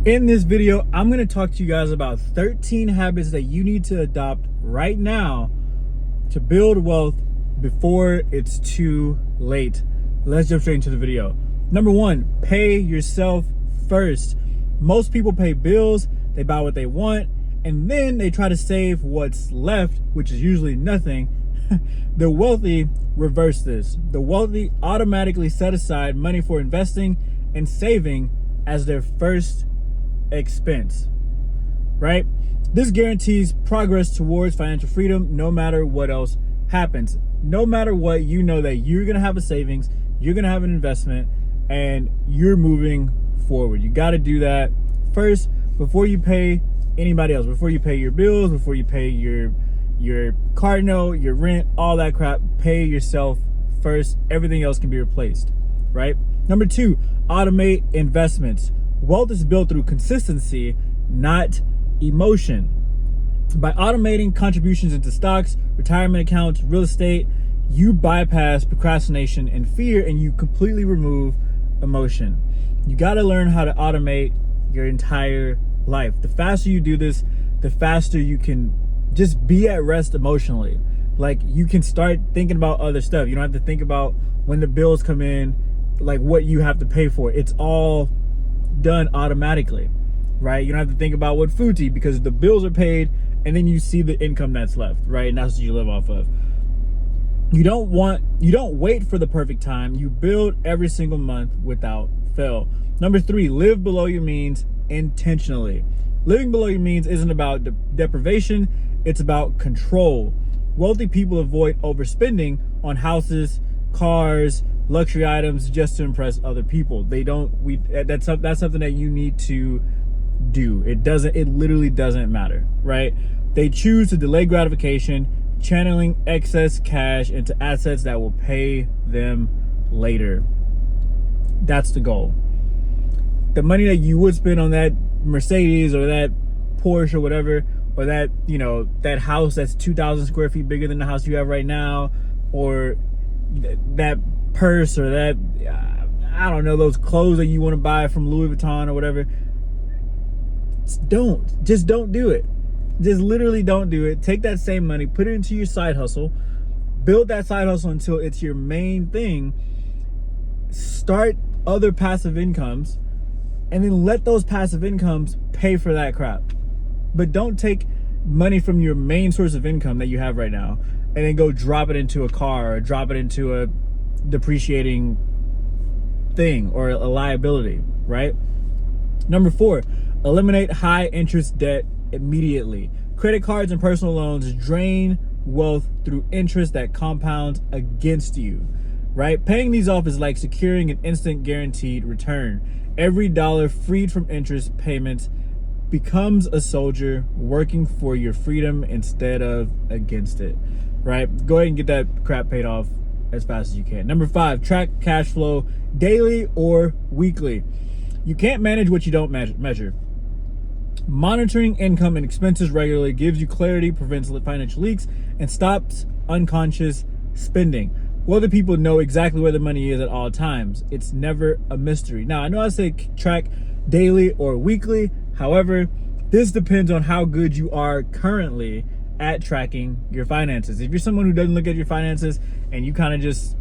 In this video, I'm going to talk to you guys about 13 habits that you need to adopt right now to build wealth before it's too late. Let's jump straight into the video. Number one, pay yourself first. Most people pay bills, they buy what they want, and then they try to save what's left, which is usually nothing. The wealthy reverse this. The wealthy automatically set aside money for investing and saving as their first expense, right? This guarantees progress towards financial freedom no matter what else happens. No matter what, you know that you're gonna have a savings, you're gonna have an investment, and you're moving forward. You got to do that first before you pay anybody else, before you pay your bills, before you pay your car note, your rent, all that crap. Pay yourself first. Everything else can be replaced, right? Number two, automate investments. Wealth is built through consistency, not emotion. By automating contributions into stocks, retirement accounts, real estate, you bypass procrastination and fear, and you completely remove emotion. You got to learn how to automate your entire life. The faster you do this, the faster you can just be at rest emotionally. Like, you can start thinking about other stuff. You don't have to think about when the bills come in, like what you have to pay for. It's all done automatically, right? You don't have to think about what food to eat because the bills are paid, and then you see the income that's left, right? And that's what you live off of. You don't wait for the perfect time. You build every single month without fail. Number three, live below your means intentionally. Living below your means isn't about deprivation, it's about control. Wealthy people avoid overspending on houses, cars, luxury items just to impress other people. That's something that you need to do. It literally doesn't matter, right? They choose to delay gratification, channeling excess cash into assets that will pay them later. That's the goal. The money that you would spend on that Mercedes or that Porsche or whatever, or that, that house that's 2,000 square feet bigger than the house you have right now, or that purse, or that, I don't know, those clothes that you want to buy from Louis Vuitton or whatever. Just don't do it. Just literally don't do it. Take that same money, put it into your side hustle, build that side hustle until it's your main thing. Start other passive incomes, and then let those passive incomes pay for that crap. But don't take money from your main source of income that you have right now and then go drop it into a car or drop it into a depreciating thing or a liability, right? Number four, eliminate high interest debt immediately. Credit cards and personal loans drain wealth through interest that compounds against you, right? Paying these off is like securing an instant guaranteed return. Every dollar freed from interest payments becomes a soldier working for your freedom instead of against it, right? Go ahead and get that crap paid off as fast as you can. Number five, track cash flow daily or weekly. You can't manage what you don't measure. Monitoring income and expenses regularly gives you clarity, prevents financial leaks, and stops unconscious spending. Wealthy people know exactly where the money is at all times. It's never a mystery. Now, I know I say track daily or weekly. However, this depends on how good you are currently at tracking your finances. If you're someone who doesn't look at your finances and you kind of just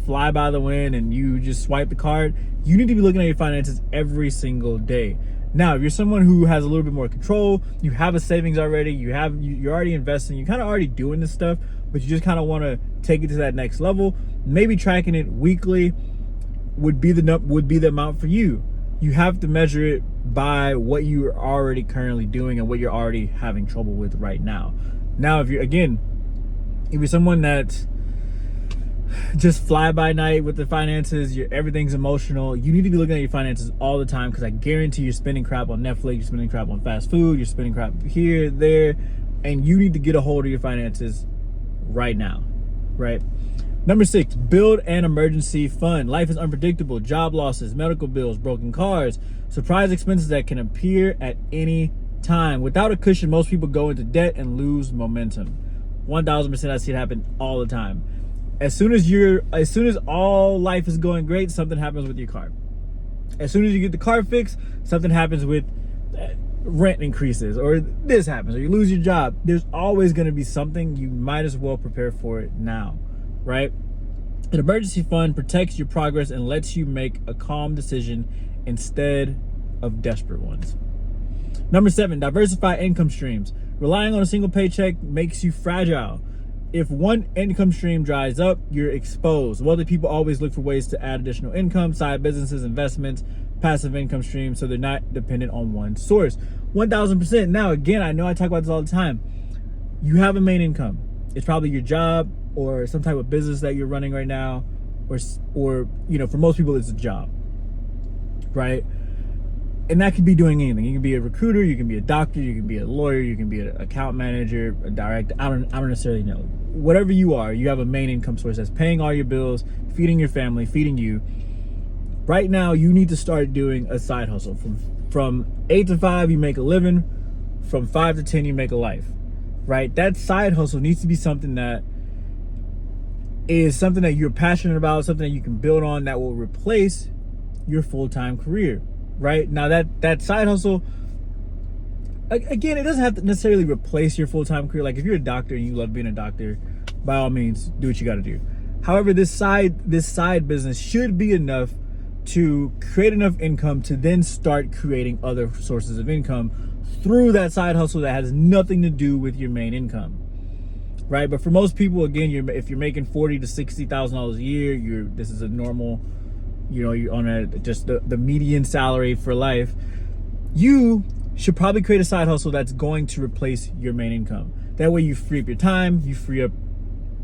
fly by the wind and you just swipe the card, you need to be looking at your finances every single day. Now, if you're someone who has a little bit more control, you have a savings already, you're already investing, you're kind of already doing this stuff, but you just kind of want to take it to that next level, maybe tracking it weekly would be the amount for you. You have to measure it by what you are already currently doing and what you're already having trouble with right now. Now, if you're someone that just fly by night with the finances, everything's emotional, you need to be looking at your finances all the time, because I guarantee you're spending crap on Netflix, you're spending crap on fast food, you're spending crap here, there, and you need to get a hold of your finances right now, right? Number six, build an emergency fund. Life is unpredictable. Job losses, medical bills, broken cars, surprise expenses that can appear at any time. Without a cushion, most people go into debt and lose momentum. 1,000% I see it happen all the time. As soon as all life is going great, something happens with your car. As soon as you get the car fixed, something happens with rent increases, or this happens, or you lose your job. There's always going to be something. You might as well prepare for it now, right? An emergency fund protects your progress and lets you make a calm decision instead of desperate ones. Number 7, diversify income streams. Relying on a single paycheck makes you fragile. If one income stream dries up, you're exposed. Wealthy people always look for ways to add additional income, side businesses, investments, passive income streams, so they're not dependent on one source. 1000%. Now, again, I know I talk about this all the time. You have a main income. It's probably your job or some type of business that you're running right now, or for most people, it's a job, right? And that could be doing anything. You can be a recruiter, you can be a doctor, you can be a lawyer, you can be an account manager, a director. I don't necessarily know. Whatever you are, you have a main income source that's paying all your bills, feeding your family, feeding you. Right now, you need to start doing a side hustle. From 8 to 5, you make a living. From 5 to 10, you make a life, right? That side hustle needs to be something that is something that you're passionate about, something that you can build on, that will replace your full-time career. Right now, that side hustle, again, it doesn't have to necessarily replace your full-time career. Like if you're a doctor and you love being a doctor, by all means, do what you got to do. However, this side business should be enough to create enough income to then start creating other sources of income through that side hustle that has nothing to do with your main income, right? But for most people, again, if you're making $40,000 to $60,000 a year, this is a normal. You're on just the median salary for life. You should probably create a side hustle that's going to replace your main income. That way you free up your time, you free up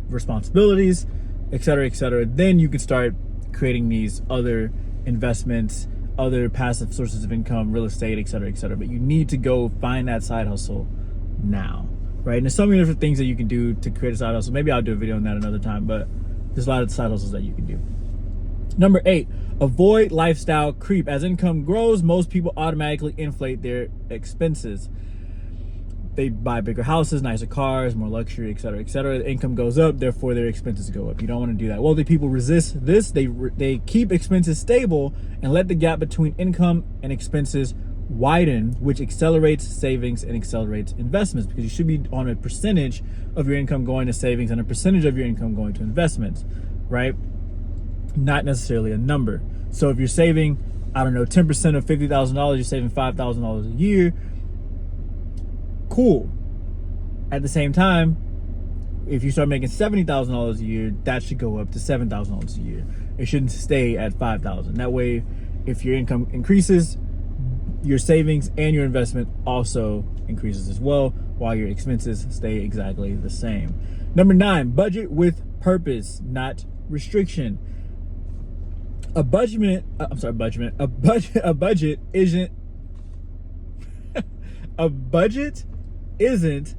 responsibilities, et cetera, et cetera. Then you can start creating these other investments, other passive sources of income, real estate, et cetera, et cetera. But you need to go find that side hustle now, right? And there's so many different things that you can do to create a side hustle. Maybe I'll do a video on that another time, but there's a lot of side hustles that you can do. Number 8, avoid lifestyle creep. As income grows, most people automatically inflate their expenses. They buy bigger houses, nicer cars, more luxury, et cetera, et cetera. The income goes up, therefore their expenses go up. You don't want to do that. Wealthy people resist this. They keep expenses stable and let the gap between income and expenses widen, which accelerates savings and accelerates investments, because you should be on a percentage of your income going to savings and a percentage of your income going to investments, right? Not necessarily a number. So if you're saving, 10% of $50,000, you're saving $5,000 a year. Cool. At the same time, if you start making $70,000 a year, that should go up to $7,000 a year. It shouldn't stay at $5,000. That way, if your income increases, your savings and your investment also increases as well, while your expenses stay exactly the same. Number 9, budget with purpose, not restriction. A budget isn't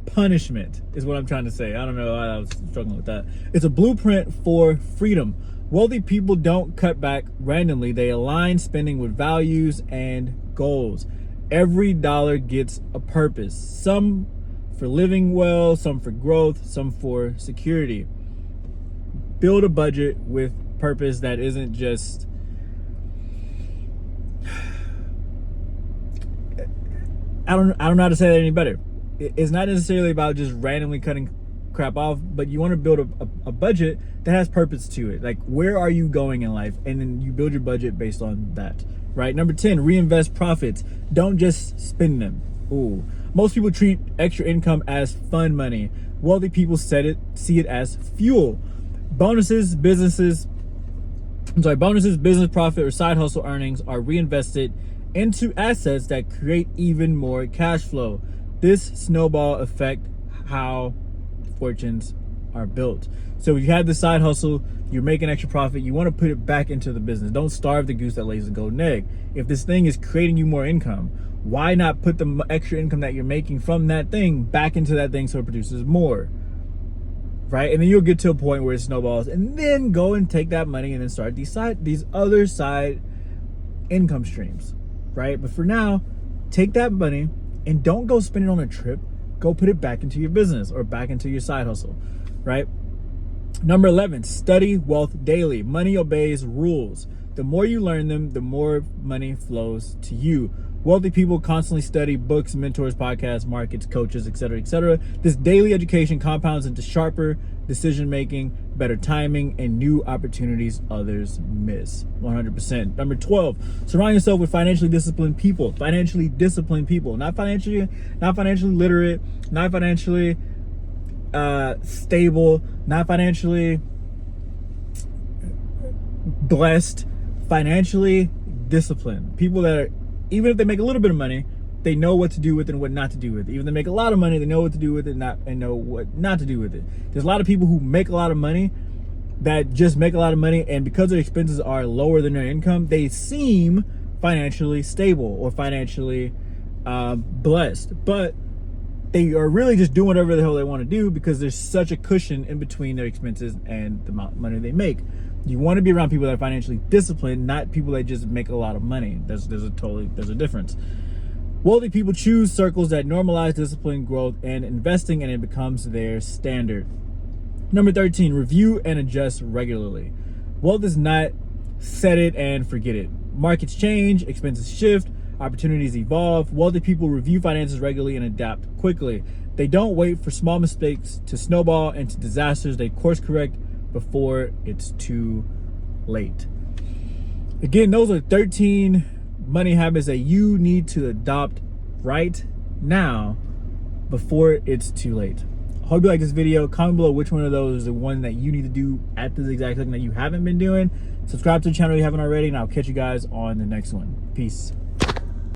punishment, is what I'm trying to say. I don't know why I was struggling with that. It's a blueprint for freedom. Wealthy people don't cut back randomly. They align spending with values and goals. Every dollar gets a purpose. Some for living well, some for growth, some for security. Build a budget with purpose that isn't just I don't know how to say that any better. It's not necessarily about just randomly cutting crap off, but you want to build a budget that has purpose to it. Like, where are you going in life? And then you build your budget based on that, right? Number 10, reinvest profits. Don't just spend them. Ooh. Most people treat extra income as fun money. Wealthy people see it as fuel. Bonuses, business profit, or side hustle earnings are reinvested into assets that create even more cash flow. This snowball effect how fortunes are built. So if you have the side hustle, you're making extra profit, you want to put it back into the business. Don't starve the goose that lays the golden egg. If this thing is creating you more income, why not put the extra income that you're making from that thing back into that thing so it produces more? Right? And then you'll get to a point where it snowballs, and then go and take that money and then start these other side income streams, right? But for now, take that money and don't go spend it on a trip. Go put it back into your business or back into your side hustle, right? Number 11, study wealth daily. Money obeys rules. The more you learn them, the more money flows to you. Wealthy people constantly study books, mentors, podcasts, markets, coaches, etc., etc. This daily education compounds into sharper decision making, better timing, and new opportunities others miss. 100%. Number 12, surround yourself with financially disciplined people. Financially disciplined people, not financially literate, not financially stable, not financially blessed, financially disciplined. People that are, even if they make a little bit of money, they know what to do with it and what not to do with it. Even if they make a lot of money, they know what to do with it and know what not to do with it. There's a lot of people who make a lot of money that just make a lot of money, and because their expenses are lower than their income, they seem financially stable or financially blessed. But they are really just doing whatever the hell they want to do because there's such a cushion in between their expenses and the amount of money they make. You want to be around people that are financially disciplined, not people that just make a lot of money. There's a difference. Wealthy people choose circles that normalize discipline, growth, and investing, and it becomes their standard. Number 13, review and adjust regularly. Wealth is not set it and forget it. Markets change, expenses shift, opportunities evolve. Wealthy people review finances regularly and adapt quickly. They don't wait for small mistakes to snowball into disasters. They course correct before it's too late. Again, those are 13 money habits that you need to adopt right now before it's too late. I hope you like this video. Comment below which one of those is the one that you need to do at this exact second that you haven't been doing. Subscribe to the channel if you haven't already, and I'll catch you guys on the next one. Peace.